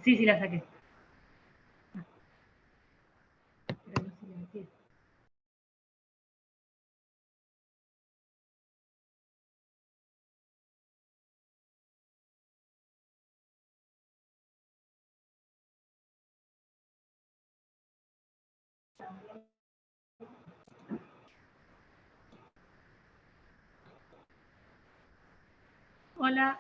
Sí, la saqué. Hola.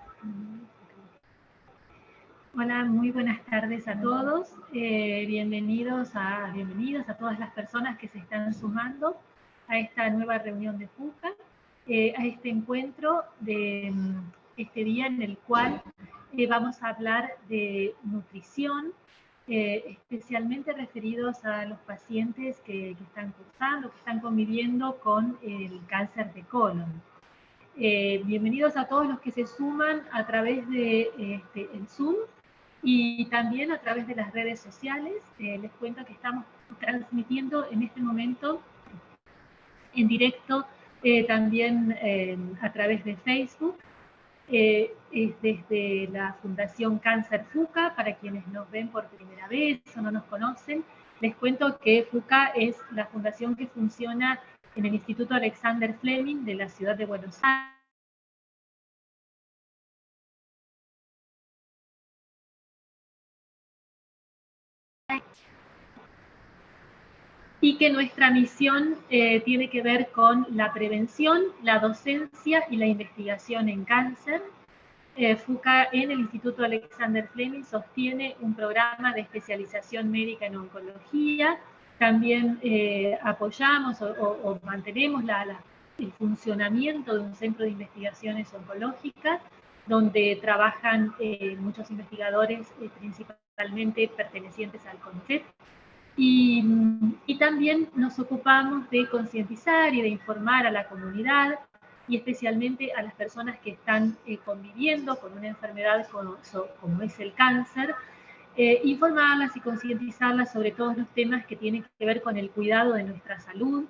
Hola, muy buenas tardes a todos. Bienvenidas a todas las personas que se están sumando a esta nueva reunión de FUCA, a este encuentro de este día en el cual vamos a hablar de nutrición, especialmente referidos a los pacientes que están cursando, que están conviviendo con el cáncer de colon. Bienvenidos a todos los que se suman a través de el Zoom y también a través de las redes sociales. Les cuento que estamos transmitiendo en este momento en directo también a través de Facebook. Es desde la Fundación Cáncer FUCA, para quienes nos ven por primera vez o no nos conocen. Les cuento que FUCA es la fundación que funciona en el Instituto Alexander Fleming de la ciudad de Buenos Aires, y que nuestra misión tiene que ver con la prevención, la docencia y la investigación en cáncer. FUCA en el Instituto Alexander Fleming sostiene un programa de especialización médica en oncología. También apoyamos o mantenemos el funcionamiento de un centro de investigaciones oncológicas, donde trabajan muchos investigadores, principalmente pertenecientes al CONICET. Y también nos ocupamos de concientizar y de informar a la comunidad, y especialmente a las personas que están conviviendo con una enfermedad como es el cáncer, informarlas y concientizarlas sobre todos los temas que tienen que ver con el cuidado de nuestra salud,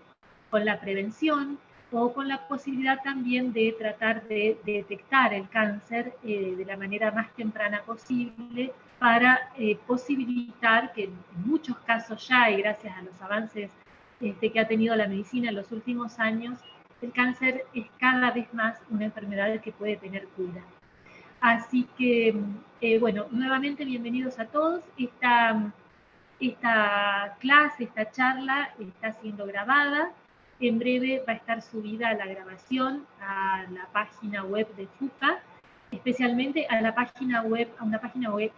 con la prevención o con la posibilidad también de tratar de detectar el cáncer de la manera más temprana posible, para posibilitar que en muchos casos ya, y gracias a los avances que ha tenido la medicina en los últimos años, el cáncer es cada vez más una enfermedad que puede tener cura. Así que, bueno, nuevamente bienvenidos a todos. Esta clase, esta charla está siendo grabada. En breve va a estar subida la grabación a la página web de FUCA, especialmente a una página web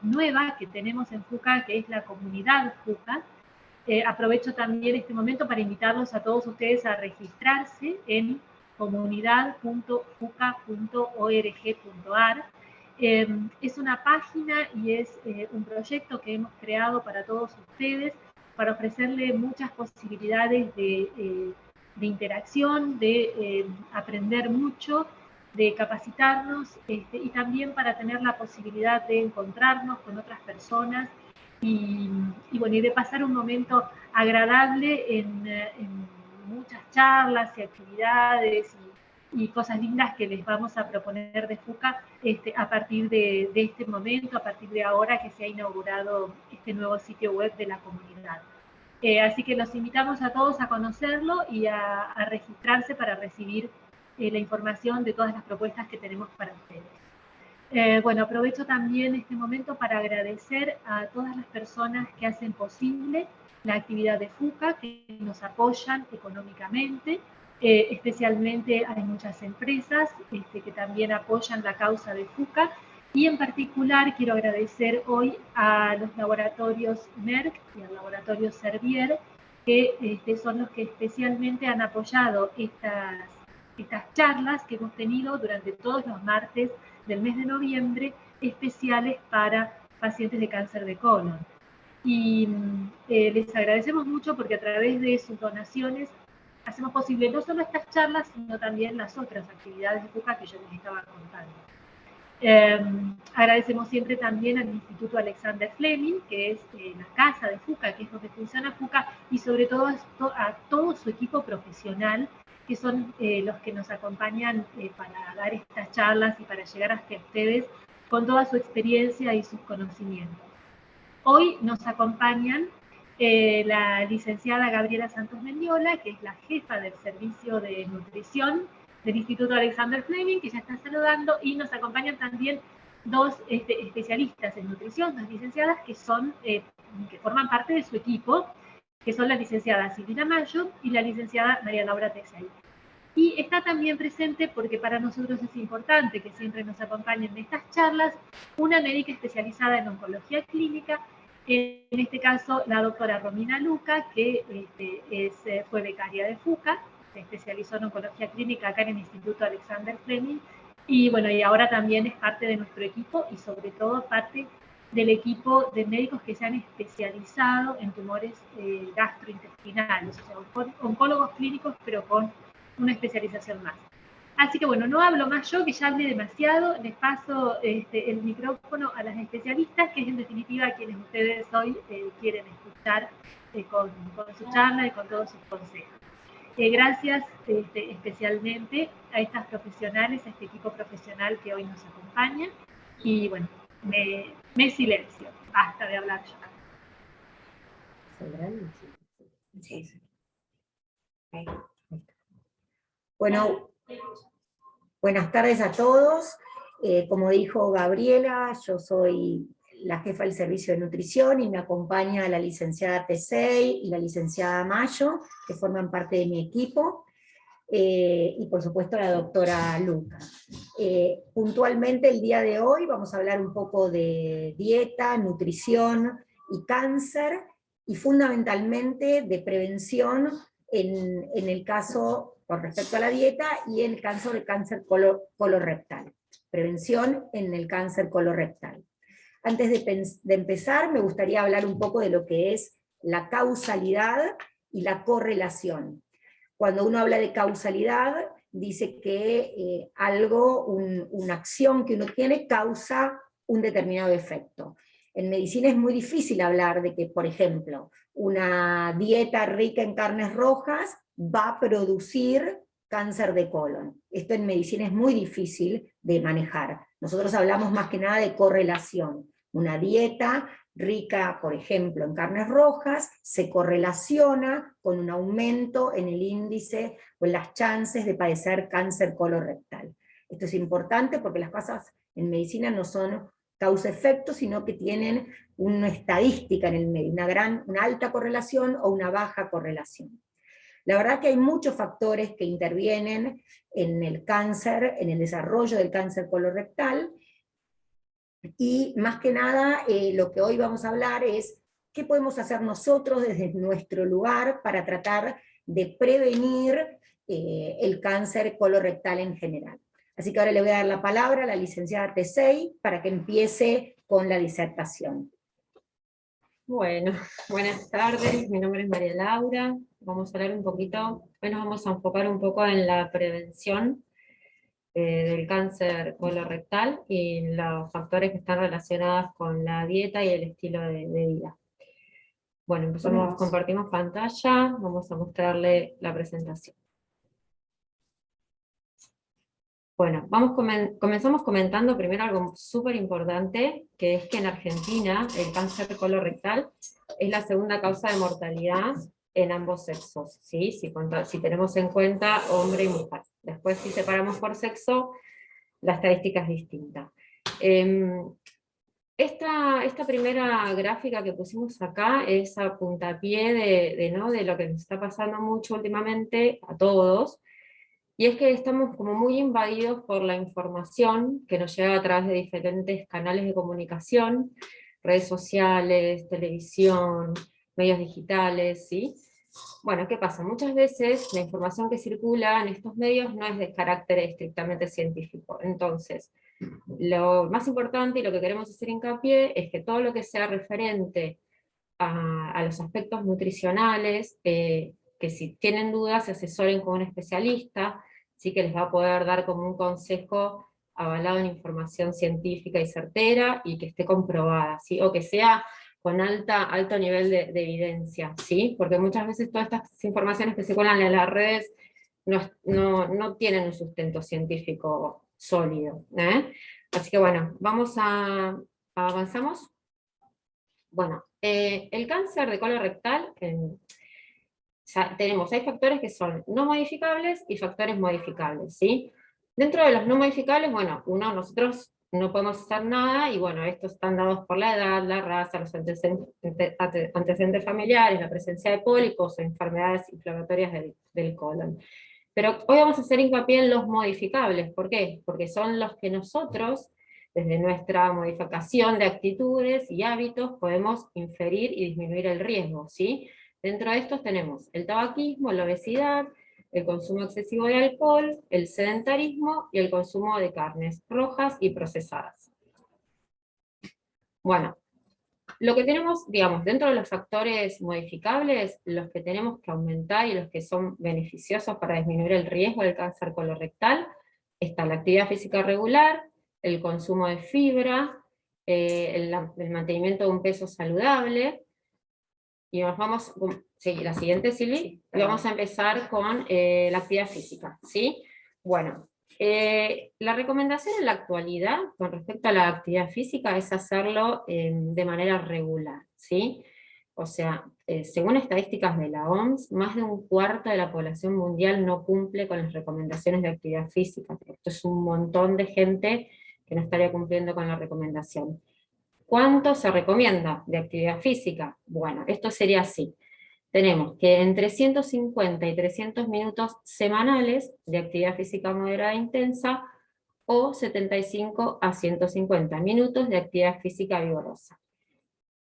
nueva que tenemos en FUCA, que es la comunidad FUCA. Aprovecho también este momento para invitarlos a todos ustedes a registrarse en comunidad.fuca.org.ar. Es una página y es un proyecto que hemos creado para todos ustedes, para ofrecerle muchas posibilidades de interacción, de aprender mucho, de capacitarnos, y también para tener la posibilidad de encontrarnos con otras personas y bueno, y de pasar un momento agradable en muchas charlas y actividades y cosas lindas que les vamos a proponer de FUCA a partir de este momento, a partir de ahora que se ha inaugurado este nuevo sitio web de la comunidad. Así que los invitamos a todos a conocerlo y a registrarse para recibir la información de todas las propuestas que tenemos para ustedes. Bueno, aprovecho también este momento para agradecer a todas las personas que hacen posible la actividad de FUCA, que nos apoyan económicamente. Especialmente hay muchas empresas que también apoyan la causa de FUCA, y en particular quiero agradecer hoy a los laboratorios Merck y al laboratorio Servier, que son los que especialmente han apoyado estas charlas que hemos tenido durante todos los martes del mes de noviembre, especiales para pacientes de cáncer de colon. Y les agradecemos mucho porque a través de sus donaciones hacemos posible no solo estas charlas, sino también las otras actividades de FUCA que yo les estaba contando. Agradecemos siempre también al Instituto Alexander Fleming, que es la casa de FUCA, que es donde funciona FUCA, y sobre todo a todo su equipo profesional, que son los que nos acompañan para dar estas charlas y para llegar hasta ustedes con toda su experiencia y sus conocimientos. Hoy nos acompañan la licenciada Gabriela Santos Mendiola, que es la jefa del servicio de nutrición del Instituto Alexander Fleming, que ya está saludando, y nos acompañan también dos especialistas en nutrición, dos licenciadas que forman parte de su equipo, que son la licenciada Silvina Mayo y la licenciada María Laura Tesey. Y está también presente, porque para nosotros es importante que siempre nos acompañen en estas charlas, una médica especializada en oncología clínica, en este caso la doctora Romina Luca, que fue becaria de FUCA, se especializó en oncología clínica acá en el Instituto Alexander Fleming, y bueno, y ahora también es parte de nuestro equipo y sobre todo parte del equipo de médicos que se han especializado en tumores gastrointestinales, o sea, oncólogos clínicos, pero con una especialización más. Así que bueno, no hablo más yo, que ya hablé demasiado, les paso el micrófono a las especialistas, que es en definitiva quienes ustedes hoy quieren escuchar con su charla y con todos sus consejos. Gracias especialmente a estas profesionales, a este equipo profesional que hoy nos acompaña, y bueno, me silencio, basta de hablar yo. Bueno, buenas tardes a todos. Como dijo Gabriela, yo soy la jefa del servicio de nutrición y me acompaña la licenciada Tesey y la licenciada Mayo, que forman parte de mi equipo, y por supuesto la doctora Luca. Puntualmente el día de hoy vamos a hablar un poco de dieta, nutrición y cáncer, y fundamentalmente de prevención en el caso con respecto a la dieta y en el caso de cáncer colorectal. Prevención en el cáncer colorectal. Antes de empezar, me gustaría hablar un poco de lo que es la causalidad y la correlación. Cuando uno habla de causalidad, dice que una acción que uno tiene causa un determinado efecto. En medicina es muy difícil hablar de que, por ejemplo, una dieta rica en carnes rojas va a producir cáncer de colon. Esto en medicina es muy difícil de manejar. Nosotros hablamos más que nada de correlación. Una dieta rica, por ejemplo, en carnes rojas, se correlaciona con un aumento en el índice o en las chances de padecer cáncer colorectal. Esto es importante porque las cosas en medicina no son causa-efecto, sino que tienen una estadística en el medio, una alta correlación o una baja correlación. La verdad que hay muchos factores que intervienen en el cáncer, en el desarrollo del cáncer colorectal, y más que nada lo que hoy vamos a hablar es qué podemos hacer nosotros desde nuestro lugar para tratar de prevenir el cáncer colorectal en general. Así que ahora le voy a dar la palabra a la licenciada Tesey para que empiece con la disertación. Bueno, buenas tardes, mi nombre es María Laura, vamos a hablar un poquito, hoy nos vamos a enfocar un poco en la prevención del cáncer colorectal y los factores que están relacionados con la dieta y el estilo de vida. Bueno, compartimos pantalla, vamos a mostrarle la presentación. Bueno, comenzamos comentando primero algo súper importante, que es que en Argentina el cáncer colorectal es la segunda causa de mortalidad en ambos sexos, ¿sí? Si tenemos en cuenta hombre y mujer. Después, si separamos por sexo, la estadística es distinta. Esta primera gráfica que pusimos acá es a puntapié de lo que nos está pasando mucho últimamente a todos, y es que estamos como muy invadidos por la información que nos llega a través de diferentes canales de comunicación, redes sociales, televisión, medios digitales, ¿sí? Bueno, ¿qué pasa? Muchas veces la información que circula en estos medios no es de carácter estrictamente científico. Entonces, lo más importante y lo que queremos hacer hincapié es que todo lo que sea referente a los aspectos nutricionales que si tienen dudas se asesoren con un especialista, sí que les va a poder dar como un consejo avalado en información científica y certera, y que esté comprobada, ¿sí? O que sea con alto nivel de evidencia, ¿sí? Porque muchas veces todas estas informaciones que se cuelan en las redes no tienen un sustento científico sólido, ¿eh? Así que bueno, ¿avanzamos? Bueno, el cáncer de colon rectal, hay factores que son no modificables y factores modificables, ¿sí? Dentro de los no modificables, bueno, nosotros no podemos hacer nada, y bueno, estos están dados por la edad, la raza, los antecedentes familiares, la presencia de pólipos o enfermedades inflamatorias del colon. Pero hoy vamos a hacer hincapié en los modificables. ¿Por qué? Porque son los que nosotros, desde nuestra modificación de actitudes y hábitos, podemos inferir y disminuir el riesgo, ¿sí? Dentro de estos tenemos el tabaquismo, la obesidad, el consumo excesivo de alcohol, el sedentarismo y el consumo de carnes rojas y procesadas. Bueno, lo que tenemos, digamos, dentro de los factores modificables, los que tenemos que aumentar y los que son beneficiosos para disminuir el riesgo del cáncer colorectal, está la actividad física regular, el consumo de fibra, el mantenimiento de un peso saludable. Y nos vamos, sí, la siguiente, Silvi, y vamos a empezar con la actividad física, ¿sí? Bueno, la recomendación en la actualidad con respecto a la actividad física es hacerlo de manera regular, ¿sí? O sea, según estadísticas de la OMS, más de un cuarto de la población mundial no cumple con las recomendaciones de actividad física. Esto es un montón de gente que no estaría cumpliendo con la recomendación. ¿Cuánto se recomienda de actividad física? Bueno, esto sería así. Tenemos que entre 150 y 300 minutos semanales de actividad física moderada e intensa, o 75 a 150 minutos de actividad física vigorosa.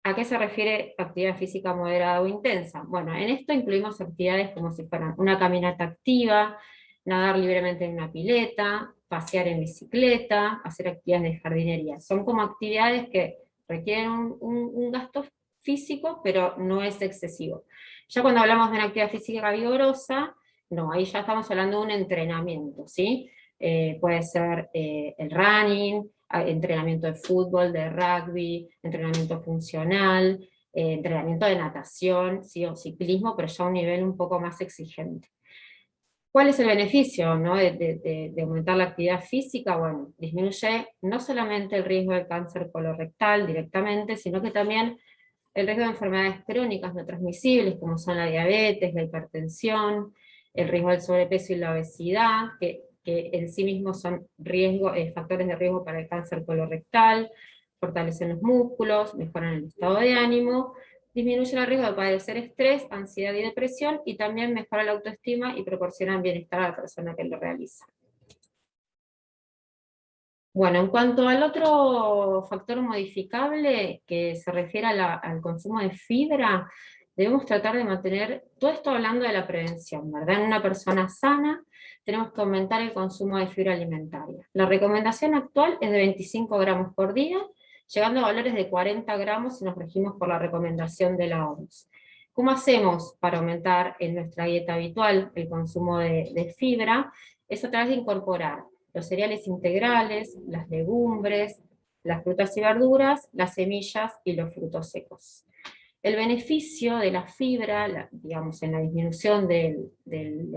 ¿A qué se refiere actividad física moderada o intensa? Bueno, en esto incluimos actividades como si fueran una caminata activa, nadar libremente en una pileta, pasear en bicicleta, hacer actividades de jardinería. Son como actividades que requieren un gasto físico, pero no es excesivo. Ya cuando hablamos de una actividad física vigorosa, no, ahí ya estamos hablando de un entrenamiento, ¿sí? Puede ser el running, entrenamiento de fútbol, de rugby, entrenamiento funcional, entrenamiento de natación, ¿sí? O ciclismo, pero ya a un nivel un poco más exigente. ¿Cuál es el beneficio, ¿no? de aumentar la actividad física? Bueno, disminuye no solamente el riesgo de cáncer colorectal directamente, sino que también el riesgo de enfermedades crónicas no transmisibles, como son la diabetes, la hipertensión, el riesgo del sobrepeso y la obesidad, que en sí mismos son factores de riesgo para el cáncer colorectal, fortalecen los músculos, mejoran el estado de ánimo, disminuyen el riesgo de padecer estrés, ansiedad y depresión, y también mejora la autoestima y proporcionan bienestar a la persona que lo realiza. Bueno, en cuanto al otro factor modificable que se refiere al consumo de fibra, debemos tratar de mantener, todo esto hablando de la prevención, ¿verdad? En una persona sana tenemos que aumentar el consumo de fibra alimentaria. La recomendación actual es de 25 gramos por día, llegando a valores de 40 gramos si nos regimos por la recomendación de la OMS. ¿Cómo hacemos para aumentar en nuestra dieta habitual el consumo de fibra? Es a través de incorporar los cereales integrales, las legumbres, las frutas y verduras, las semillas y los frutos secos. El beneficio de la fibra, digamos, en la disminución del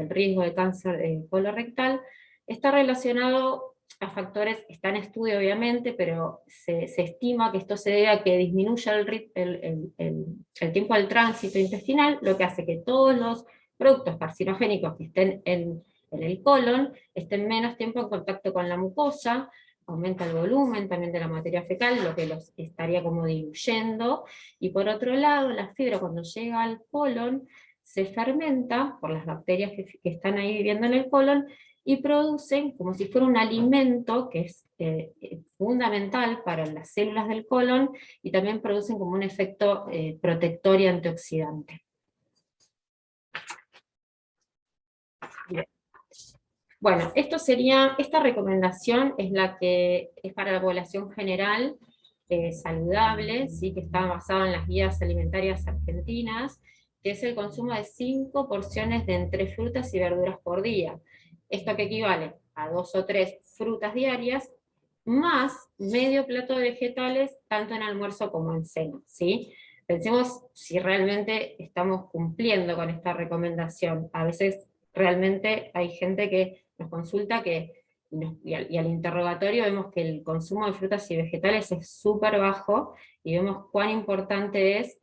riesgo de cáncer colorectal, está relacionado a factores, está en estudio obviamente, pero se estima que esto se debe a que disminuya el tiempo del tránsito intestinal, lo que hace que todos los productos carcinogénicos que estén en el colon estén menos tiempo en contacto con la mucosa, aumenta el volumen también de la materia fecal, lo que los estaría como diluyendo, y por otro lado, la fibra cuando llega al colon se fermenta por las bacterias que están ahí viviendo en el colon, y producen como si fuera un alimento que es fundamental para las células del colon, y también producen como un efecto protector y antioxidante. Bien. Bueno, esta recomendación es la que es para la población general saludable, ¿sí? Que está basada en las guías alimentarias argentinas, que es el consumo de 5 porciones de entre frutas y verduras por día. Esto que equivale a 2 o 3 frutas diarias, más medio plato de vegetales, tanto en almuerzo como en cena, ¿sí? Pensemos si realmente estamos cumpliendo con esta recomendación. A veces realmente hay gente que nos consulta y al interrogatorio vemos que el consumo de frutas y vegetales es súper bajo, y vemos cuán importante es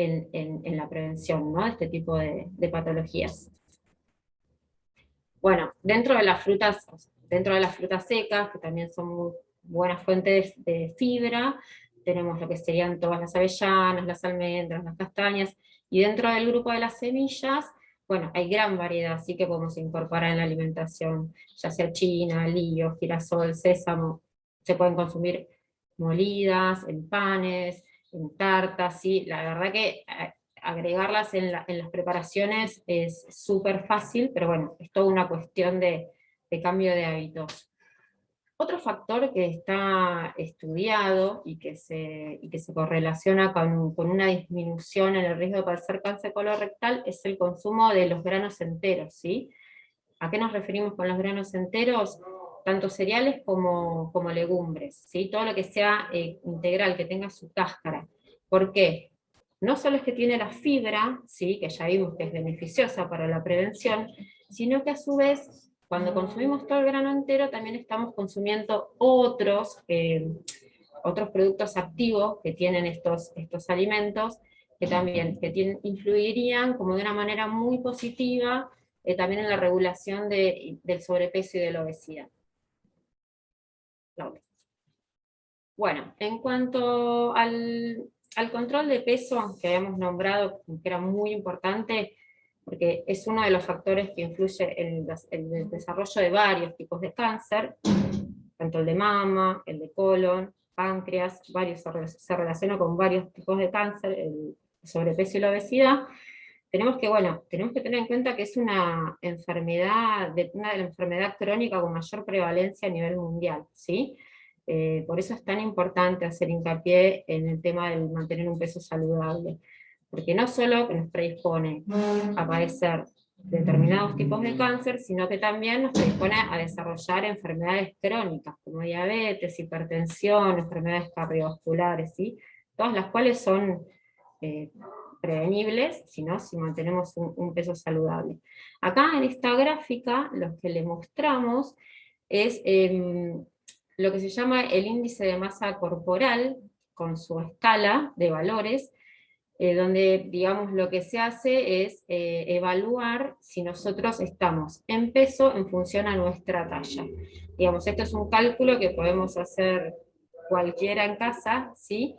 en la prevención, ¿no?, de este tipo de patologías. Bueno, dentro de las frutas secas, que también son muy buenas fuentes de fibra, tenemos lo que serían todas las avellanas, las almendras, las castañas, y dentro del grupo de las semillas, bueno, hay gran variedad, así que podemos incorporar en la alimentación, ya sea china, lío, girasol, sésamo, se pueden consumir molidas, en panes, en tartas, ¿sí? La verdad que agregarlas en las preparaciones es súper fácil, pero bueno, es toda una cuestión de cambio de hábitos. Otro factor que está estudiado y que se correlaciona con una disminución en el riesgo de padecer cáncer colorectal es el consumo de los granos enteros, ¿sí? ¿A qué nos referimos con los granos enteros? Tanto cereales como legumbres, ¿sí? Todo lo que sea integral, que tenga su cáscara. ¿Por qué? No solo es que tiene la fibra, ¿sí?, que ya vimos que es beneficiosa para la prevención, sino que a su vez, cuando consumimos todo el grano entero, también estamos consumiendo otros productos activos que tienen estos alimentos, que también influirían como de una manera muy positiva también en la regulación del sobrepeso y de la obesidad. Bueno, en cuanto al control de peso, que habíamos nombrado que era muy importante, porque es uno de los factores que influye en el desarrollo de varios tipos de cáncer, tanto el de mama, el de colon, páncreas, se relaciona con varios tipos de cáncer, el sobrepeso y la obesidad. Tenemos que tener en cuenta que es una enfermedad crónica con mayor prevalencia a nivel mundial, ¿sí? Por eso es tan importante hacer hincapié en el tema de mantener un peso saludable, porque no solo que nos predispone a padecer determinados tipos de cáncer, sino que también nos predispone a desarrollar enfermedades crónicas, como diabetes, hipertensión, enfermedades cardiovasculares, ¿sí? Todas las cuales son prevenibles, si mantenemos un peso saludable. Acá en esta gráfica lo que le mostramos es lo que se llama el índice de masa corporal, con su escala de valores, donde, digamos, lo que se hace es evaluar si nosotros estamos en peso en función a nuestra talla. Digamos, esto es un cálculo que podemos hacer cualquiera en casa, ¿sí?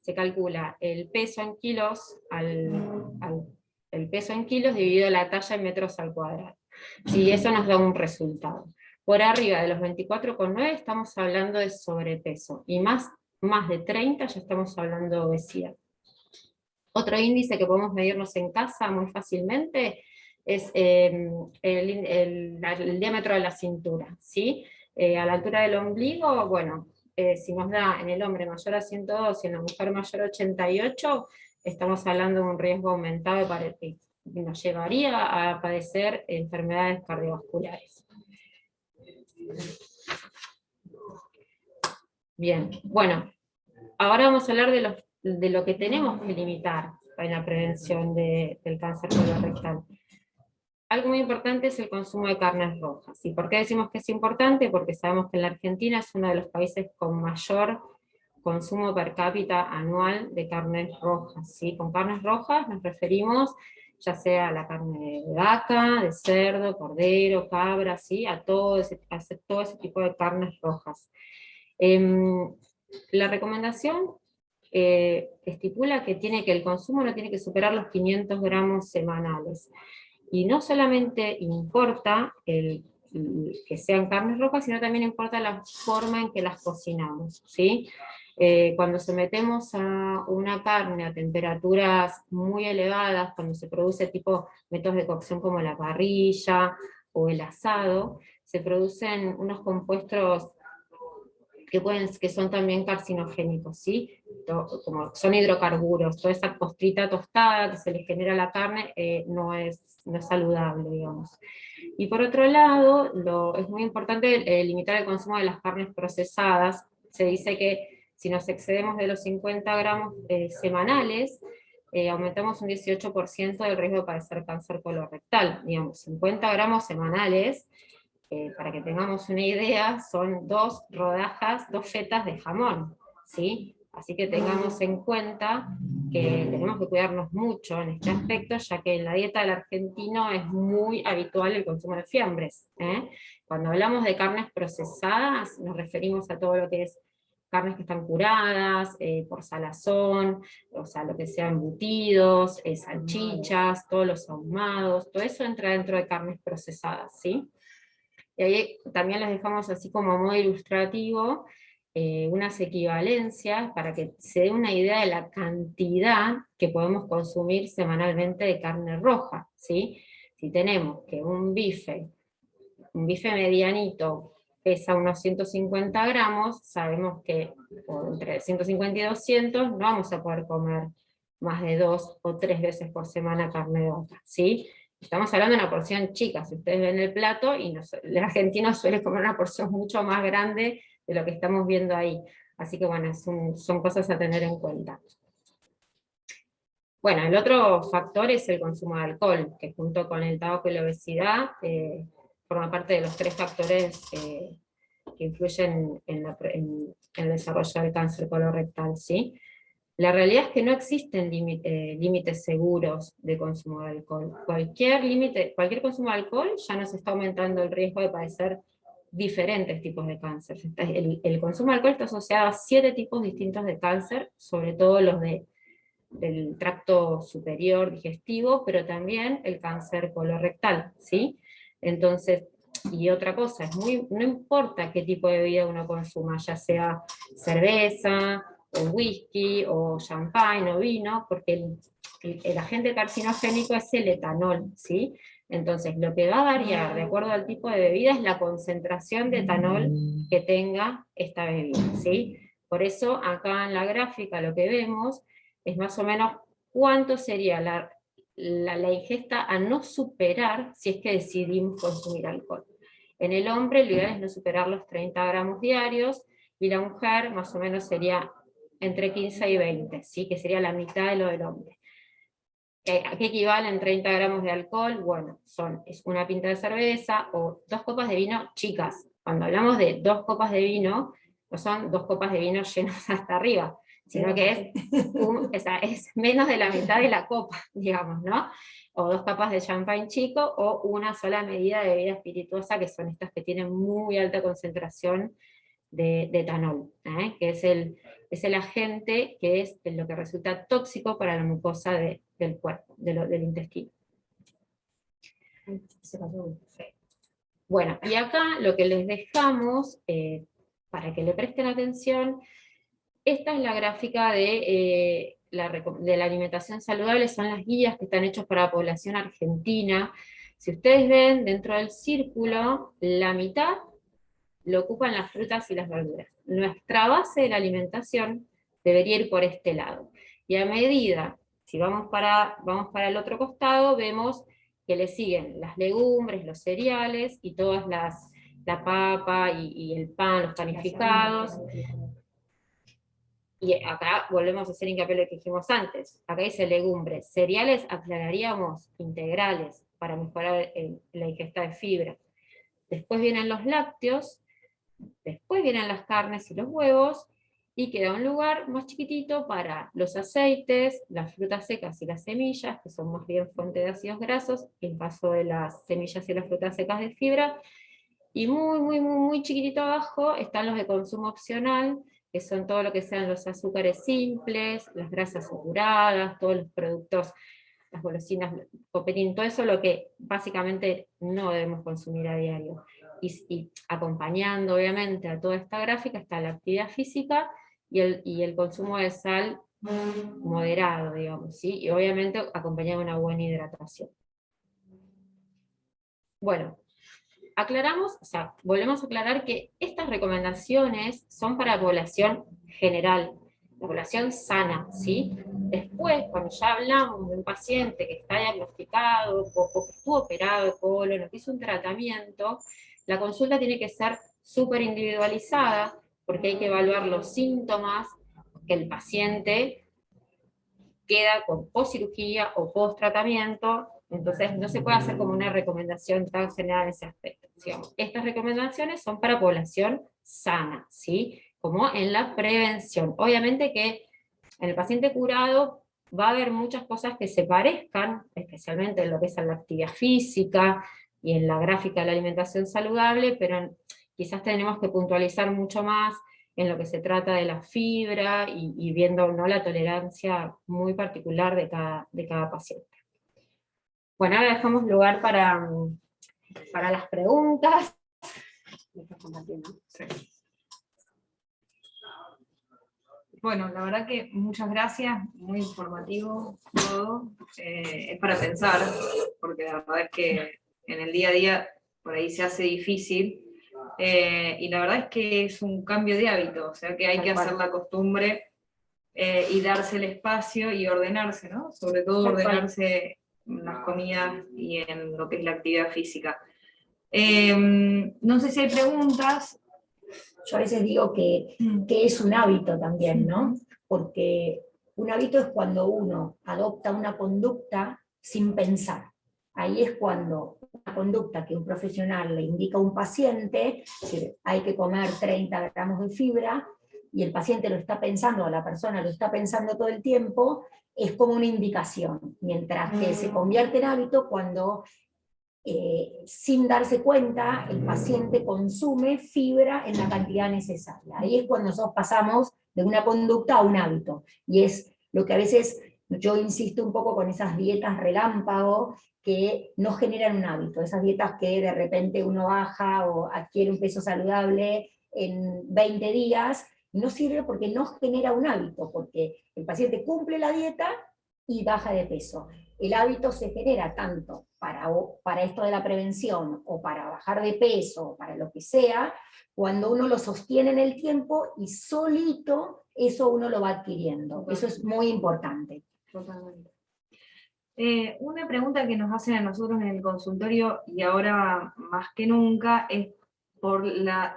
Se calcula el peso en kilos el peso en kilos dividido la talla en metros al cuadrado. Y eso nos da un resultado. Por arriba de los 24,9 estamos hablando de sobrepeso, y más de 30 ya estamos hablando de obesidad. Otro índice que podemos medirnos en casa muy fácilmente es el diámetro de la cintura, ¿sí? A la altura del ombligo, bueno, si nos da en el hombre mayor a 102 y en la mujer mayor a 88, estamos hablando de un riesgo aumentado que nos llevaría a padecer enfermedades cardiovasculares. Bien, bueno, ahora vamos a hablar de lo que tenemos que limitar en la prevención del cáncer colorectal. Algo muy importante es el consumo de carnes rojas. ¿Y por qué decimos que es importante? Porque sabemos que en la Argentina es uno de los países con mayor consumo per cápita anual de carnes rojas, ¿sí? Con carnes rojas nos referimos ya sea a la carne de vaca, de cerdo, cordero, cabra, ¿sí? A todo ese tipo de carnes rojas. La recomendación estipula que el consumo no tiene que superar los 500 gramos semanales. Y no solamente importa que sean carnes rojas, sino también importa la forma en que las cocinamos, ¿sí? Cuando sometemos a una carne a temperaturas muy elevadas, cuando se produce métodos de cocción como la parrilla o el asado, se producen unos compuestos que son también carcinogénicos, ¿sí? Como son hidrocarburos, toda esa costrita tostada que se le genera a la carne no es saludable, digamos. Y por otro lado, es muy importante limitar el consumo de las carnes procesadas. Se dice que si nos excedemos de los 50 gramos semanales, aumentamos un 18% del riesgo de padecer cáncer colorectal. Digamos, 50 gramos semanales, para que tengamos una idea, son 2 rodajas, 2 fetas de jamón, ¿sí? Así que tengamos en cuenta que tenemos que cuidarnos mucho en este aspecto, ya que en la dieta del argentino es muy habitual el consumo de fiambres, ¿eh? Cuando hablamos de carnes procesadas, nos referimos a todo lo que es carnes que están curadas, por salazón, o sea, lo que sea embutidos, salchichas, todos los ahumados, todo eso entra dentro de carnes procesadas, ¿sí? Y ahí también les dejamos así como modo ilustrativo unas equivalencias para que se dé una idea de la cantidad que podemos consumir semanalmente de carne roja, ¿sí? Si tenemos que un bife medianito pesa unos 150 gramos, sabemos que entre 150 y 200 no vamos a poder comer más de 2 o 3 veces por semana carne de vaca, ¿sí? Estamos hablando de una porción chica, si ustedes ven el plato, y el argentino suele comer una porción mucho más grande de lo que estamos viendo ahí. Así que bueno, son cosas a tener en cuenta. Bueno, el otro factor es el consumo de alcohol, que junto con el tabaco y la obesidad forma parte de los 3 factores que influyen en el desarrollo del cáncer colorectal, ¿sí? La realidad es que no existen límites seguros de consumo de alcohol. Cualquier consumo de alcohol ya nos está aumentando el riesgo de padecer diferentes tipos de cáncer. El consumo de alcohol está asociado a 7 tipos distintos de cáncer, sobre todo los del tracto superior digestivo, pero también el cáncer colorectal, ¿sí? Entonces, y otra cosa, no importa qué tipo de bebida uno consuma, ya sea cerveza, o whisky, o champagne, o vino, porque el agente carcinogénico es el etanol, ¿sí? Entonces, lo que va a variar de acuerdo al tipo de bebida es la concentración de etanol que tenga esta bebida, ¿sí? Por eso, acá en la gráfica lo que vemos es más o menos cuánto sería la ingesta a no superar si es que decidimos consumir alcohol. En el hombre, lo ideal es no superar los 30 gramos diarios, y la mujer más o menos sería entre 15 y 20, ¿sí? Que sería la mitad de lo del hombre. ¿A qué equivalen 30 gramos de alcohol? Bueno, es una pinta de cerveza o 2 copas de vino chicas. Cuando hablamos de 2 copas de vino, no son 2 copas de vino llenas hasta arriba, sino que es menos de la mitad de la copa, digamos, ¿no? O 2 copas de champagne chico, o una sola medida de bebida espirituosa, que son estas que tienen muy alta concentración de etanol, que es el agente que es lo que resulta tóxico para la mucosa del cuerpo, del intestino. Bueno, y acá lo que les dejamos, para que le presten atención, esta es la gráfica de la alimentación saludable, son las guías que están hechas para la población argentina. Si ustedes ven, dentro del círculo, la mitad lo ocupan las frutas y las verduras. Nuestra base de la alimentación debería ir por este lado. Y a medida, si vamos para el otro costado, vemos que le siguen las legumbres, los cereales, y todas la papa y el pan, los panificados. Y acá volvemos a hacer hincapié en lo que dijimos antes. Acá dice legumbres. Cereales aclararíamos integrales para mejorar la ingesta de fibra. Después vienen los lácteos, después vienen las carnes y los huevos, y queda un lugar más chiquitito para los aceites, las frutas secas y las semillas, que son más bien fuente de ácidos grasos, en caso de las semillas y las frutas secas de fibra, y muy, muy, muy, muy chiquitito abajo están los de consumo opcional, que son todo lo que sean los azúcares simples, las grasas saturadas, todos los productos, las golosinas, copetín, todo eso lo que básicamente no debemos consumir a diario. Y acompañando obviamente a toda esta gráfica está la actividad física y el consumo de sal moderado, digamos, ¿sí? Y obviamente acompañado de una buena hidratación. Bueno, aclaramos, o sea, volvemos a aclarar que estas recomendaciones son para población general, la población sana, ¿sí? Después, cuando ya hablamos de un paciente que está diagnosticado o que estuvo operado de colon o que hizo un tratamiento, la consulta tiene que ser súper individualizada porque hay que evaluar los síntomas que el paciente queda con post-cirugía o post-tratamiento. Entonces no se puede hacer como una recomendación tan general en ese aspecto. Digamos, estas recomendaciones son para población sana, ¿sí? Como en la prevención. Obviamente que en el paciente curado va a haber muchas cosas que se parezcan, especialmente en lo que es en la actividad física y en la gráfica de la alimentación saludable, pero quizás tenemos que puntualizar mucho más en lo que se trata de la fibra y viendo, ¿no?, la tolerancia muy particular de cada paciente. Bueno, ahora dejamos lugar para las preguntas. Sí. Bueno, la verdad que muchas gracias, muy informativo todo. Es para pensar, porque la verdad es que en el día a día por ahí se hace difícil. Y la verdad es que es un cambio de hábito, o sea que hay que hacer la costumbre y darse el espacio y ordenarse, ¿no? Sobre todo ordenarse en las comidas y en lo que es la actividad física. No sé si hay preguntas. Yo a veces digo que es un hábito también, ¿no? Porque un hábito es cuando uno adopta una conducta sin pensar. Ahí es cuando una conducta que un profesional le indica a un paciente, que hay que comer 30 gramos de fibra, y el paciente lo está pensando, o la persona lo está pensando todo el tiempo, es como una indicación. Mientras que se convierte en hábito cuando sin darse cuenta, el paciente consume fibra en la cantidad necesaria. Ahí es cuando nosotros pasamos de una conducta a un hábito. Y es lo que a veces yo insisto un poco con esas dietas relámpago que no generan un hábito. Esas dietas que de repente uno baja o adquiere un peso saludable en 20 días, no sirve porque no genera un hábito, porque el paciente cumple la dieta y baja de peso. El hábito se genera tanto para esto de la prevención, o para bajar de peso, o para lo que sea, cuando uno lo sostiene en el tiempo y solito eso uno lo va adquiriendo. Eso es muy importante. Totalmente. Una pregunta que nos hacen a nosotros en el consultorio, y ahora más que nunca, es por las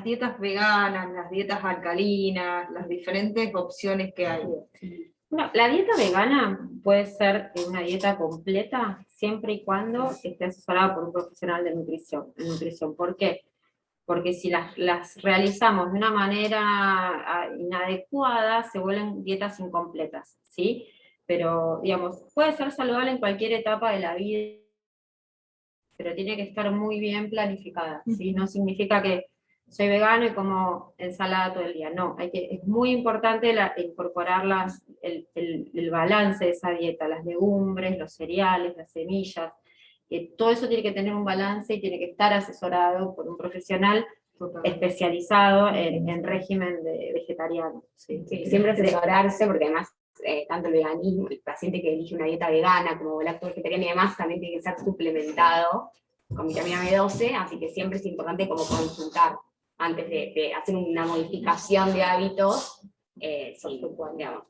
dietas veganas, las dietas alcalinas, las diferentes opciones que hay. No, la dieta vegana puede ser una dieta completa siempre y cuando esté asesorada por un profesional de nutrición. ¿Por qué? Porque si las realizamos de una manera inadecuada, se vuelven dietas incompletas, ¿sí? Pero, digamos, puede ser saludable en cualquier etapa de la vida, pero tiene que estar muy bien planificada, ¿sí? No significa que soy vegano y como ensalada todo el día, no, es muy importante incorporar el balance de esa dieta, las legumbres, los cereales, las semillas, todo eso tiene que tener un balance y tiene que estar asesorado por un profesional especializado en régimen vegetariano. Sí, siempre asesorarse, porque además tanto el veganismo, el paciente que elige una dieta vegana como lacto vegetariana y demás, también tiene que ser suplementado con vitamina B12, así que siempre es importante como consultar antes de hacer una modificación de hábitos,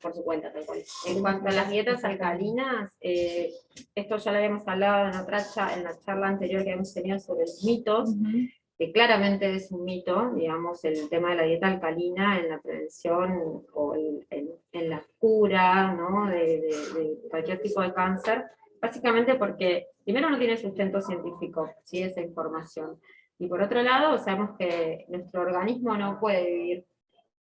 por su cuenta, tal cual. En cuanto a las dietas alcalinas, esto ya lo habíamos hablado en la charla anterior que hemos tenido sobre los mitos, que claramente es un mito, digamos, el tema de la dieta alcalina en la prevención o en la cura, ¿no?, de cualquier tipo de cáncer, básicamente porque primero no tiene sustento científico, ¿sí?, esa información, y por otro lado sabemos que nuestro organismo no puede vivir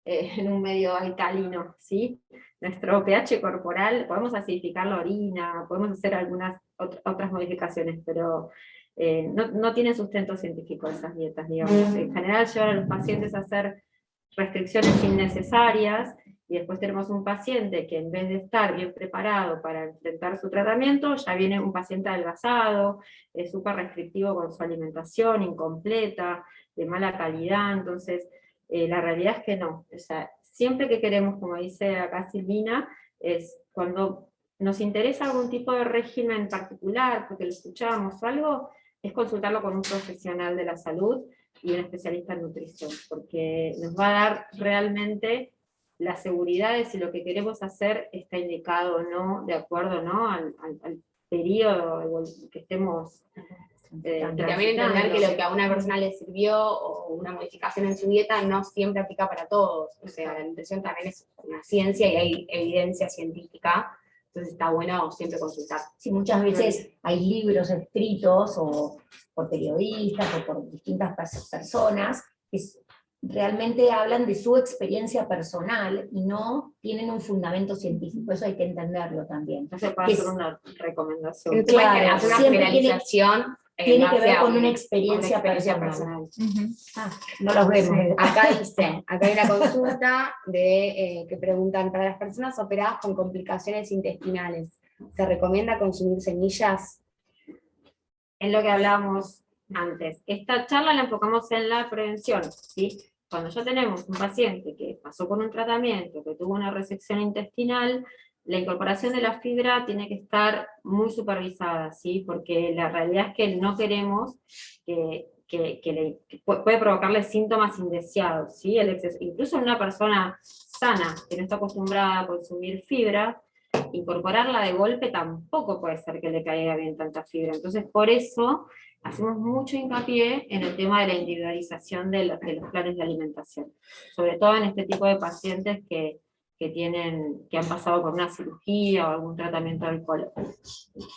en un medio alcalino, ¿sí? Nuestro pH corporal, podemos acidificar la orina, podemos hacer algunas otras modificaciones, pero no tienen sustento científico esas dietas, digamos. En general llevan a los pacientes a hacer restricciones innecesarias, y después tenemos un paciente que en vez de estar bien preparado para enfrentar su tratamiento, ya viene un paciente adelgazado, súper restrictivo con su alimentación, incompleta, de mala calidad. Entonces la realidad es que no. O sea, siempre que queremos, como dice acá Silvina, es cuando nos interesa algún tipo de régimen particular, porque lo escuchamos o algo, es consultarlo con un profesional de la salud y un especialista en nutrición, porque nos va a dar realmente la seguridad de si lo que queremos hacer está indicado o no, de acuerdo, ¿no?, al periodo que estemos Y también entender que lo que a una persona le sirvió o una modificación en su dieta no siempre aplica para todos. O sea, la nutrición también es una ciencia y hay evidencia científica, entonces está bueno siempre consultar. Sí, muchas veces hay libros escritos o por periodistas o por distintas personas que realmente hablan de su experiencia personal y no tienen un fundamento científico, eso hay que entenderlo también. No se puede hacer una recomendación. Claro, Claro, hacer una siempre generalización tiene que ver con una una experiencia personal. Ah, no los vemos. Sí. Acá hay una consulta que preguntan, para las personas operadas con complicaciones intestinales, ¿se recomienda consumir semillas? Es lo que hablábamos antes. Esta charla la enfocamos en la prevención, ¿sí? Cuando ya tenemos un paciente que pasó por un tratamiento, que tuvo una resección intestinal, la incorporación de la fibra tiene que estar muy supervisada, ¿sí? Porque la realidad es que no queremos que puede provocarle síntomas indeseados, ¿sí? El exceso, incluso en una persona sana, que no está acostumbrada a consumir fibra, incorporarla de golpe tampoco puede ser que le caiga bien tanta fibra. Entonces, por eso hacemos mucho hincapié en el tema de la individualización de los planes de alimentación, sobre todo en este tipo de pacientes que han pasado por una cirugía o algún tratamiento del colon.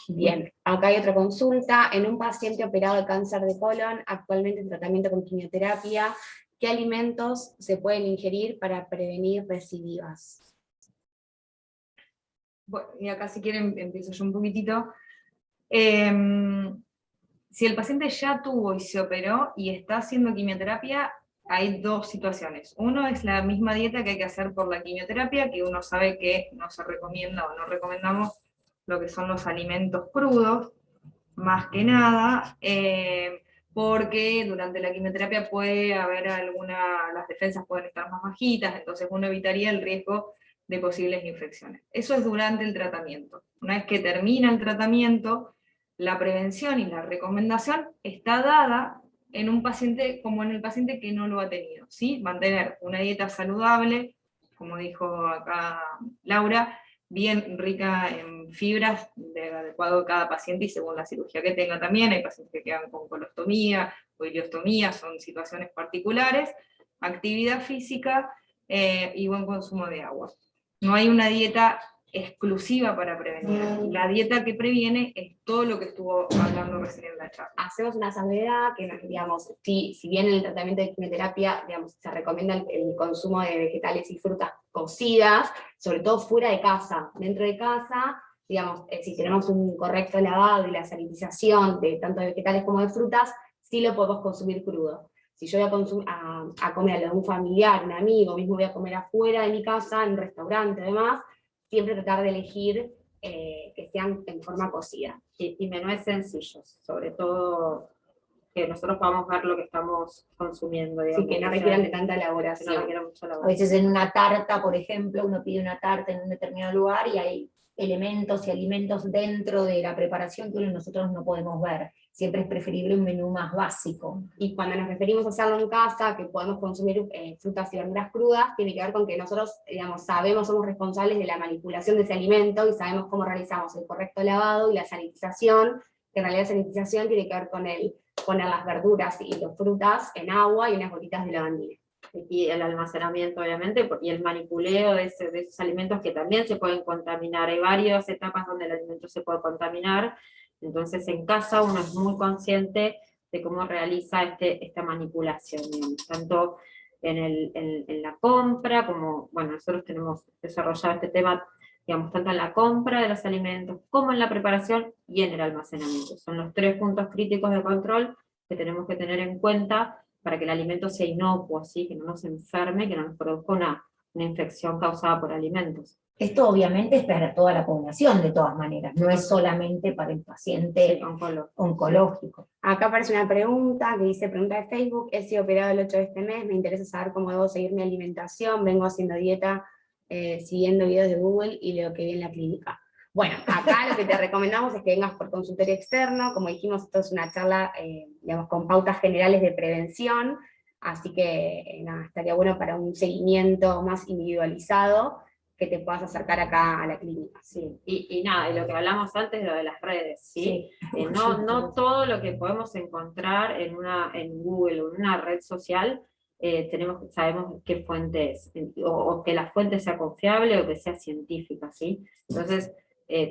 Bien, acá hay otra consulta. En un paciente operado de cáncer de colon, actualmente en tratamiento con quimioterapia, ¿qué alimentos se pueden ingerir para prevenir recidivas? Bueno, y acá si quieren empiezo yo un poquitito. Si el paciente ya tuvo y se operó y está haciendo quimioterapia, hay dos situaciones. Uno es la misma dieta que hay que hacer por la quimioterapia, que uno sabe que no se recomienda o no recomendamos lo que son los alimentos crudos, más que nada, porque durante la quimioterapia puede haber las defensas pueden estar más bajitas, entonces uno evitaría el riesgo de posibles infecciones. Eso es durante el tratamiento. Una vez que termina el tratamiento, la prevención y la recomendación está dada en un paciente como en el paciente que no lo ha tenido, ¿sí? Mantener una dieta saludable, como dijo acá Laura, bien rica en fibras, adecuado a cada paciente y según la cirugía que tenga también. Hay pacientes que quedan con colostomía o ileostomía, son situaciones particulares, actividad física y buen consumo de agua. No hay una dieta exclusiva para prevenir. La dieta que previene es todo lo que estuvo hablando recién en la charla. Hacemos una salvedad que, digamos, si bien en el tratamiento de quimioterapia, digamos, se recomienda el consumo de vegetales y frutas cocidas, sobre todo fuera de casa. Dentro de casa, digamos, si tenemos un correcto lavado y la sanitización de tanto de vegetales como de frutas, sí lo podemos consumir crudo. Si yo voy a comer a un familiar, un amigo, mismo voy a comer afuera de mi casa, en un restaurante además, siempre tratar de elegir que sean en forma cocida. Y menúes sencillos, sobre todo que nosotros podamos ver lo que estamos consumiendo. Digamos, sí, que no requieran de tanta elaboración. No requieran mucha elaboración. A veces en una tarta, por ejemplo, uno pide una tarta en un determinado lugar y hay elementos y alimentos dentro de la preparación que nosotros no podemos ver. Siempre es preferible un menú más básico. Y cuando nos referimos a hacerlo en casa, que podemos consumir frutas y verduras crudas, tiene que ver con que nosotros, digamos, somos responsables de la manipulación de ese alimento y sabemos cómo realizamos el correcto lavado y la sanitización, que en realidad la sanitización tiene que ver con poner las verduras y las frutas en agua y unas gotitas de lavandina. Y el almacenamiento, obviamente, y el manipuleo de esos alimentos que también se pueden contaminar. Hay varias etapas donde el alimento se puede contaminar, entonces en casa uno es muy consciente de cómo realiza esta manipulación, digamos, tanto en la compra, como, bueno, nosotros tenemos desarrollado este tema, digamos, tanto en la compra de los alimentos, como en la preparación y en el almacenamiento. Son los 3 puntos críticos de control que tenemos que tener en cuenta para que el alimento sea inocuo, ¿sí? Que no nos enferme, que no nos produzca una infección causada por alimentos. Esto obviamente es para toda la población, de todas maneras, no es solamente para el paciente oncológico. Acá aparece una pregunta que dice, pregunta de Facebook, he sido operado el 8 de este mes, me interesa saber cómo debo seguir mi alimentación, vengo haciendo dieta, siguiendo videos de Google y leo que vi en la clínica. Bueno, acá lo que te recomendamos es que vengas por consultorio externo. Como dijimos, esto es una charla, digamos, con pautas generales de prevención, así que nada, estaría bueno para un seguimiento más individualizado que te puedas acercar acá a la clínica. Sí, y nada, y lo que hablamos antes, lo de las redes, ¿sí? Sí. No todo lo que podemos encontrar en Google o en una red social, sabemos qué fuente es, o que la fuente sea confiable o que sea científica, ¿sí? Entonces,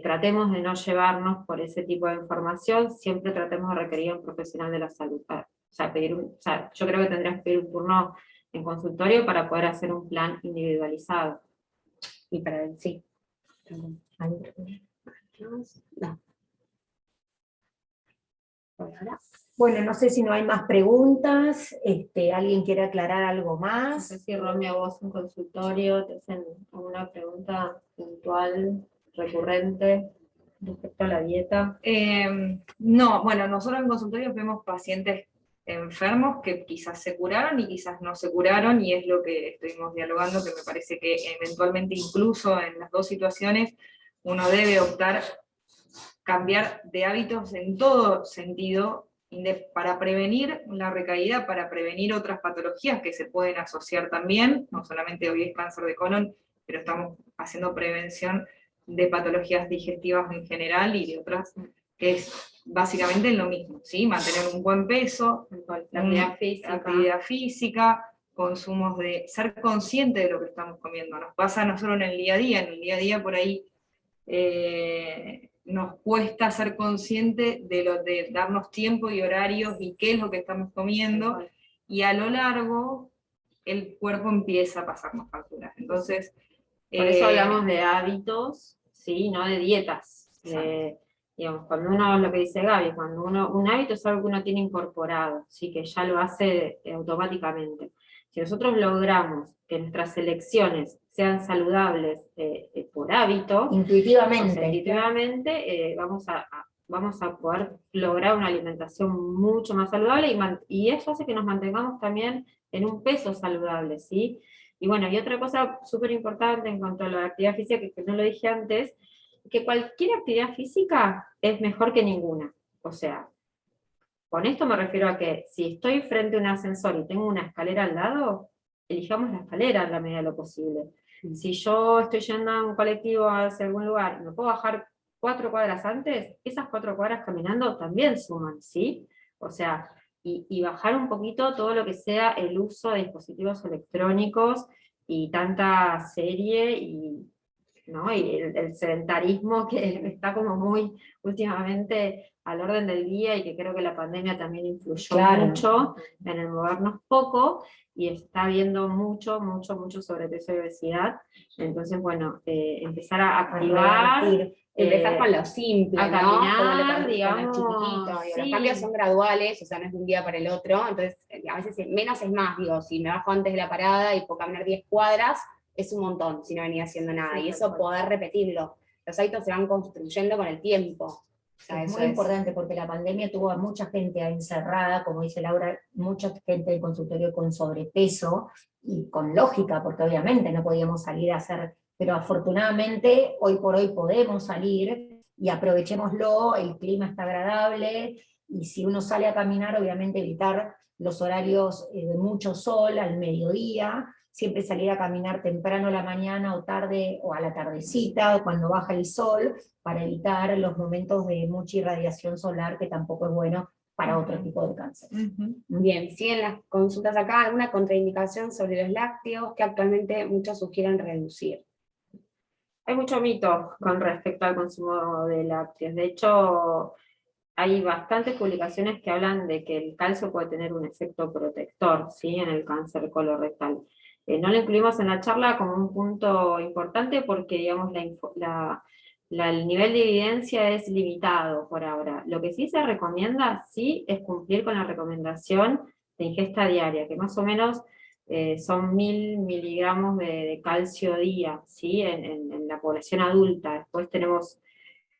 tratemos de no llevarnos por ese tipo de información, siempre tratemos de requerir a un profesional de la salud. O sea, yo creo que tendrías que pedir un turno en consultorio para poder hacer un plan individualizado. Y para el sí. No. Bueno, no sé si no hay más preguntas, ¿alguien quiere aclarar algo No más? sé si Romy, a vos en consultorio te hacen alguna pregunta puntual, recurrente, respecto a la dieta. No, bueno, nosotros en consultorios vemos pacientes enfermos que quizás se curaron y quizás no se curaron, y es lo que estuvimos dialogando, que me parece que eventualmente incluso en las dos situaciones uno debe optar cambiar de hábitos en todo sentido para prevenir la recaída, para prevenir otras patologías que se pueden asociar también, no solamente hoy es cáncer de colon, pero estamos haciendo prevención de patologías digestivas en general y de otras, que es básicamente lo mismo, ¿sí? Mantener un buen peso, La actividad física, consumos de ser consciente de lo que estamos comiendo. Nos pasa a nosotros en el día a día por ahí nos cuesta ser consciente de darnos tiempo y horarios y qué es lo que estamos comiendo, y a lo largo el cuerpo empieza a pasarnos facturas. Entonces, por eso hablamos de hábitos, ¿sí? No de dietas. Digamos, cuando uno, lo que dice Gaby, cuando un hábito es algo que uno tiene incorporado, ¿sí? Que ya lo hace automáticamente. Si nosotros logramos que nuestras elecciones sean saludables por hábito, intuitivamente, vamos a poder lograr una alimentación mucho más saludable, y eso hace que nos mantengamos también en un peso saludable, ¿sí? Y bueno, y otra cosa súper importante en cuanto a la actividad física, que no lo dije antes, que cualquier actividad física es mejor que ninguna. O sea, con esto me refiero a que si estoy frente a un ascensor y tengo una escalera al lado, elijamos la escalera en la medida de lo posible. Si yo estoy yendo a un colectivo hacia algún lugar y me puedo bajar 4 cuadras antes, esas 4 cuadras caminando también suman, ¿sí? O sea, y bajar un poquito todo lo que sea el uso de dispositivos electrónicos y tanta serie, ¿no? Y el sedentarismo que está como muy últimamente al orden del día, y que creo que la pandemia también influyó mucho en el movernos poco, y está habiendo mucho sobrepeso y obesidad. Entonces, bueno, empezar a activar, empezar con lo simple, a caminar, como digamos, con lo chiquitito. sí. Los cambios son graduales, o sea, no es de un día para el otro, entonces a veces menos es más, digo, si me bajo antes de la parada y puedo caminar 10 cuadras, es un montón si no venía haciendo nada, y eso poder repetirlo. Los hábitos se van construyendo con el tiempo. O sea, es eso muy importante, porque la pandemia tuvo a mucha gente encerrada, como dice Laura, mucha gente en consultorio con sobrepeso, y con lógica, porque obviamente no podíamos salir a hacer, pero afortunadamente hoy por hoy podemos salir, y aprovechémoslo, el clima está agradable, y si uno sale a caminar, obviamente evitar los horarios de mucho sol al mediodía, siempre salir a caminar temprano a la mañana o tarde, o a la tardecita, cuando baja el sol, para evitar los momentos de mucha irradiación solar, que tampoco es bueno para otro tipo de cáncer. Bien, siguen las consultas acá, alguna contraindicación sobre los lácteos que actualmente muchos sugieren reducir. Hay mucho mito con respecto al consumo de lácteos. De hecho, hay bastantes publicaciones que hablan de que el calcio puede tener un efecto protector, ¿sí? En el cáncer colorectal. No lo incluimos en la charla como un punto importante porque, digamos, el nivel de evidencia es limitado por ahora. Lo que sí se recomienda, sí, es cumplir con la recomendación de ingesta diaria, que más o menos son 1000 miligramos de calcio día, ¿sí? En la población adulta. Después tenemos,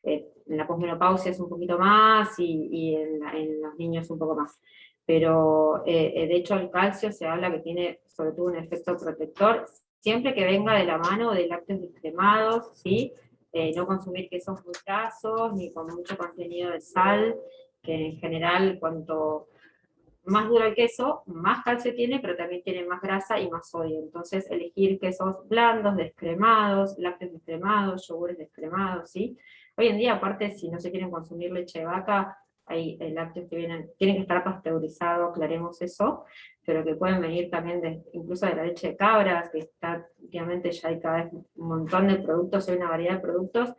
en la posmenopausia es un poquito más, y en los niños un poco más. Pero de hecho el calcio se habla que tiene sobre todo un efecto protector, siempre que venga de la mano de lácteos descremados, ¿sí? no consumir quesos muy grasos, ni con mucho contenido de sal, que en general cuanto más duro el queso, más calcio tiene, pero también tiene más grasa y más sodio. Entonces, elegir quesos blandos, descremados, lácteos descremados, yogures descremados, ¿sí? Hoy en día, aparte, si no se quieren consumir leche de vaca, hay lácteos que tienen que estar pasteurizados, aclaremos eso, pero que pueden venir también incluso de la leche de cabras, que está, últimamente ya hay cada vez un montón de productos, hay una variedad de productos,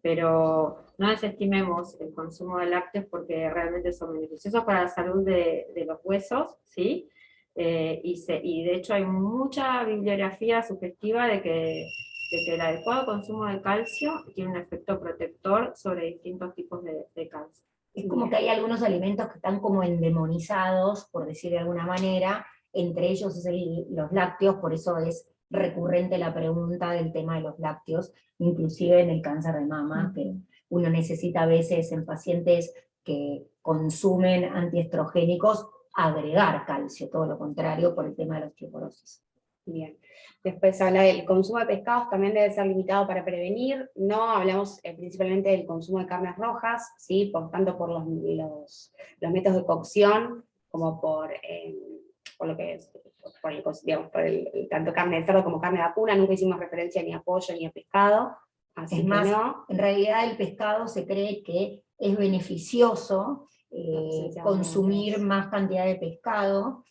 pero no desestimemos el consumo de lácteos porque realmente son beneficiosos para la salud de los huesos, ¿sí? Y de hecho hay mucha bibliografía sugestiva de que el adecuado consumo de calcio tiene un efecto protector sobre distintos tipos de cáncer. Es como que hay algunos alimentos que están como endemonizados, por decir de alguna manera, entre ellos es los lácteos, por eso es recurrente la pregunta del tema de los lácteos, inclusive en el cáncer de mama, que uno necesita a veces en pacientes que consumen antiestrogénicos agregar calcio, todo lo contrario por el tema de la osteoporosis. Bien. Después habla del consumo de pescados, también debe ser limitado para prevenir. No hablamos principalmente del consumo de carnes rojas, ¿sí? Tanto por los métodos de cocción, como por lo que es, tanto carne de cerdo como carne vacuna. Nunca hicimos referencia ni a pollo ni a pescado. Así es más, no. En realidad el pescado se cree que es beneficioso consumir más cantidad de pescado,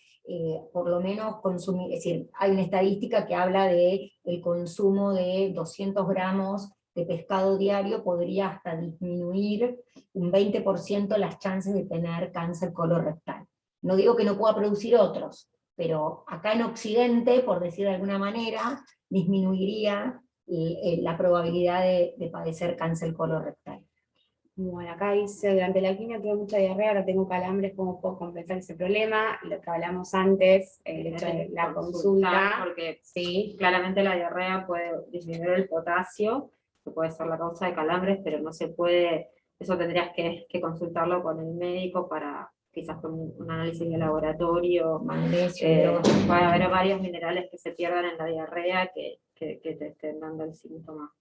por lo menos consumir, es decir, hay una estadística que habla de el consumo de 200 gramos de pescado diario podría hasta disminuir un 20% las chances de tener cáncer colorectal. No digo que no pueda producir otros, pero acá en Occidente, por decir de alguna manera, disminuiría la probabilidad de padecer cáncer colorectal. Bueno, acá dice, durante la quimio tuve mucha diarrea, ahora tengo calambres, ¿cómo puedo compensar ese problema? Lo que hablamos antes, el hecho de la consulta. Porque sí, claramente la diarrea puede disminuir el potasio, que puede ser la causa de calambres, pero no se puede, eso tendrías que consultarlo con el médico para quizás con un análisis de laboratorio. Magnesio, puede haber varios minerales que se pierdan en la diarrea que te estén dando el síntoma.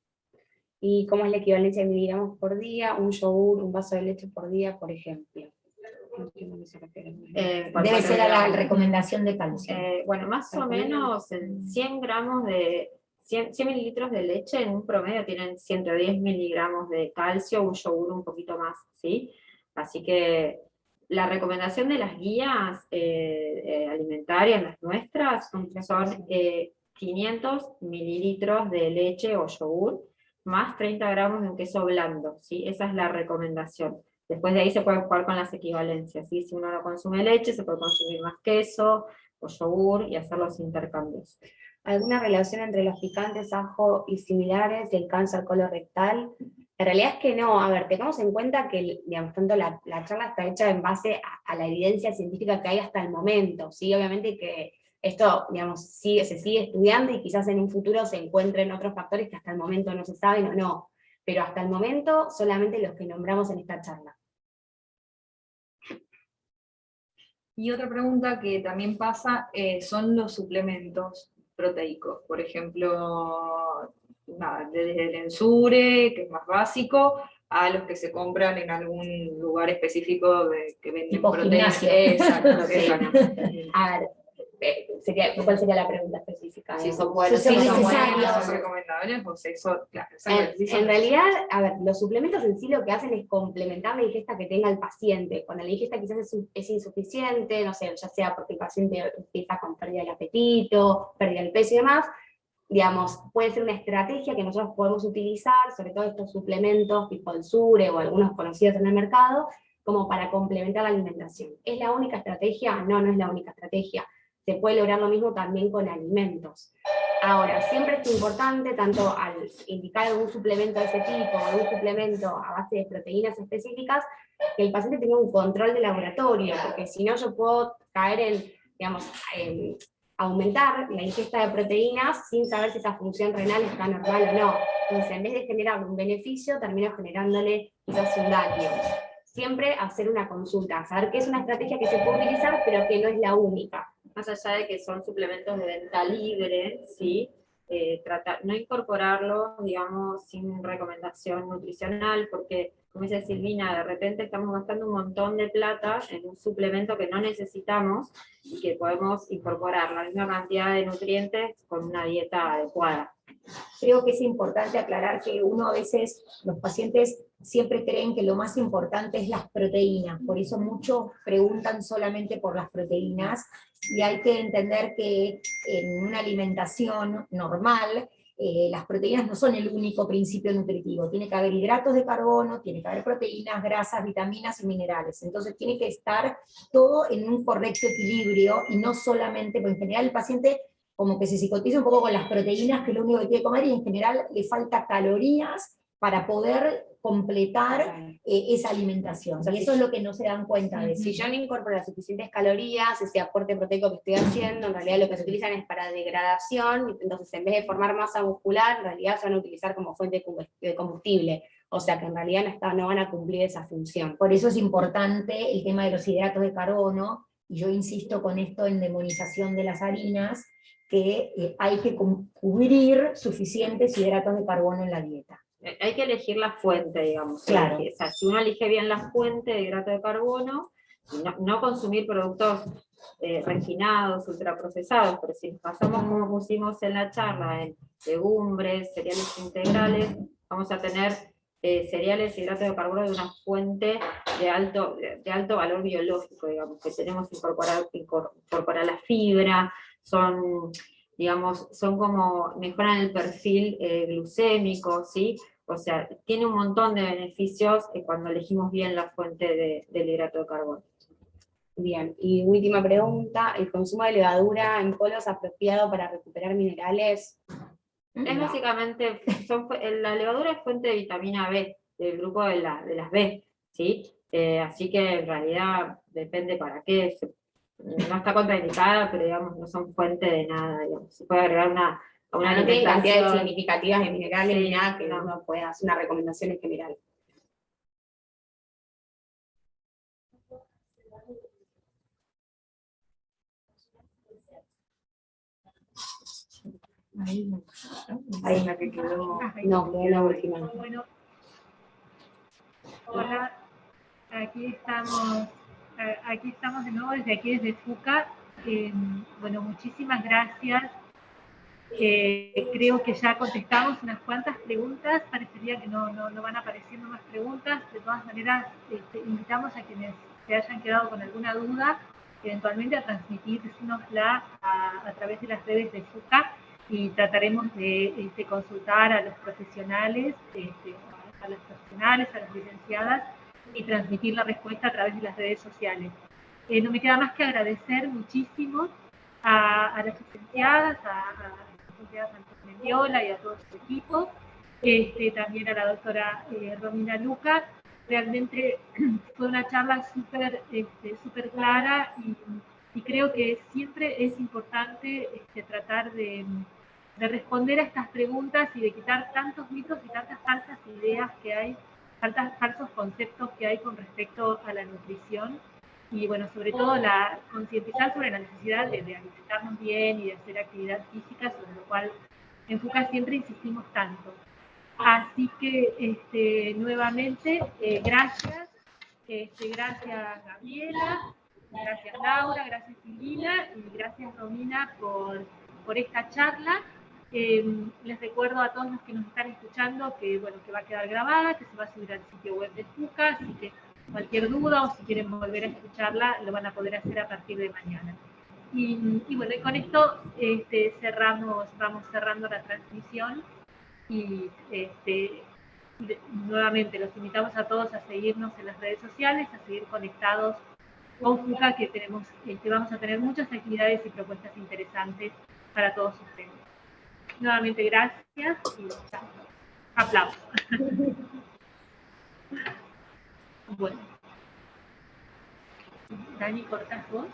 ¿Y cómo es la equivalencia de miligramos por día? Un yogur, un vaso de leche por día, por ejemplo. No entiendo a qué se refiere. debe ser a la recomendación de calcio. Bueno, más o menos 100 gramos de 100 mililitros de leche en un promedio tienen 110 miligramos de calcio, un yogur un poquito más, ¿sí? Así que la recomendación de las guías alimentarias, las nuestras, son 500 mililitros de leche o yogur, más 30 gramos de un queso blando, ¿sí? Esa es la recomendación. Después de ahí se puede jugar con las equivalencias, ¿sí? Si uno no consume leche, se puede consumir más queso o yogur y hacer los intercambios. ¿Alguna relación entre los picantes, ajo y similares y el cáncer colorectal? La realidad es que no. A ver, tengamos en cuenta que, digamos, tanto la charla está hecha en base a la evidencia científica que hay hasta el momento, ¿sí? Obviamente que esto, digamos, se sigue estudiando y quizás en un futuro se encuentren otros factores que hasta el momento no se saben o no, pero hasta el momento solamente los que nombramos en esta charla. Y otra pregunta que también pasa son los suplementos proteicos. Por ejemplo, desde el Ensure, que es más básico, a los que se compran en algún lugar específico que venden tipo proteínas. gimnasio. Exacto. A ver, ¿cuál sería la pregunta específica? Si son buenos, Si son si son necesarios. son recomendables, pues eso, claro. En realidad, a ver, los suplementos en sí lo que hacen es complementar la ingesta que tenga el paciente. Cuando la ingesta quizás es insuficiente, no sé, ya sea porque el paciente empieza con pérdida del apetito, pérdida del peso y demás, digamos, puede ser una estrategia que nosotros podemos utilizar, sobre todo estos suplementos tipo el Sure o algunos conocidos en el mercado, como para complementar la alimentación. ¿Es la única estrategia? No, no es la única estrategia. Se puede lograr lo mismo también con alimentos. Ahora, siempre es importante, tanto al indicar algún suplemento de ese tipo, o algún suplemento a base de proteínas específicas, que el paciente tenga un control de laboratorio, porque si no yo puedo caer en, digamos, en aumentar la ingesta de proteínas sin saber si esa función renal está normal o no. Entonces, en vez de generar un beneficio, termino generándole quizás un daño. Siempre hacer una consulta, saber que es una estrategia que se puede utilizar, pero que no es la única. Más allá de que son suplementos de venta libre, ¿sí? no incorporarlo, digamos, sin recomendación nutricional, porque, como dice Silvina, de repente estamos gastando un montón de plata en un suplemento que no necesitamos y que podemos incorporar la misma cantidad de nutrientes con una dieta adecuada. Creo que es importante aclarar que uno a veces, los pacientes siempre creen que lo más importante es las proteínas, por eso muchos preguntan solamente por las proteínas, y hay que entender que en una alimentación normal, las proteínas no son el único principio nutritivo, tiene que haber hidratos de carbono, tiene que haber proteínas, grasas, vitaminas y minerales, entonces tiene que estar todo en un correcto equilibrio, y no solamente, porque en general el paciente como que se psicotiza un poco con las proteínas, que es lo único que tiene que comer, y en general le falta calorías para poder completar esa alimentación. O sea, y eso es lo que no se dan cuenta de eso. Si yo no incorporo las suficientes calorías, ese aporte proteico que estoy haciendo, en realidad lo que se utilizan es para degradación, entonces en vez de formar masa muscular, en realidad se van a utilizar como fuente de combustible, o sea que en realidad no van a cumplir esa función. Por eso es importante el tema de los hidratos de carbono, y yo insisto con esto en demonización de las harinas, que hay que cubrir suficientes hidratos de carbono en la dieta. Hay que elegir la fuente, digamos. Claro. O sea, si uno elige bien la fuente de hidrato de carbono, no consumir productos refinados, ultraprocesados, pero si nos pasamos, como pusimos en la charla, en legumbres, cereales integrales, vamos a tener cereales y hidratos de carbono de una fuente de alto valor biológico, digamos, que tenemos que incorporar la fibra, digamos, son como, mejoran el perfil glucémico, ¿sí? O sea, tiene un montón de beneficios cuando elegimos bien la fuente del hidrato de carbono. Bien, y última pregunta, ¿el consumo de levadura en polvo es apropiado para recuperar minerales? Es básicamente, la levadura es fuente de vitamina B, del grupo de las B, ¿sí? Así que en realidad depende para qué. No está contraindicada, pero digamos, no son fuente de nada, digamos. Se puede agregar a una No tiene cantidades alimentación significativas de minerales Sí, ni nada que no. uno pueda hacer una recomendación en general. Ahí Ahí es la que quedó. No, quedó la última. Bueno, hola, aquí estamos de nuevo desde aquí, desde FUCA. Bueno, muchísimas gracias. Creo que ya contestamos unas cuantas preguntas, parecería que no van apareciendo más preguntas. De todas maneras, invitamos a quienes se hayan quedado con alguna duda, eventualmente a transmitírnosla a través de las redes de FUCA, y trataremos de consultar a los profesionales, a las licenciadas, y transmitir la respuesta a través de las redes sociales. No me queda más que agradecer muchísimo a las licenciadas, a la licenciada Mendiola y a todo su equipo, también a la doctora Romina Luca. Realmente fue una charla súper clara, y creo que siempre es importante tratar de responder a estas preguntas y de quitar tantos mitos y tantas falsas ideas que hay, falsos conceptos que hay con respecto a la nutrición. Y bueno, sobre todo concientizar sobre la necesidad de alimentarnos bien y de hacer actividad física, sobre lo cual en FUCA siempre insistimos tanto. Así que nuevamente, gracias. Gracias Gabriela, gracias Laura, gracias Silvina, y gracias Romina por esta charla. Les recuerdo a todos los que nos están escuchando que va a quedar grabada, que se va a subir al sitio web de FUCA, así que cualquier duda o si quieren volver a escucharla, lo van a poder hacer a partir de mañana. Y bueno, y con esto vamos cerrando la transmisión, y nuevamente los invitamos a todos a seguirnos en las redes sociales, a seguir conectados con FUCA, que vamos a tener muchas actividades y propuestas interesantes para todos ustedes. Nuevamente gracias y aplausos. Bueno. Dani, ¿cortas vos?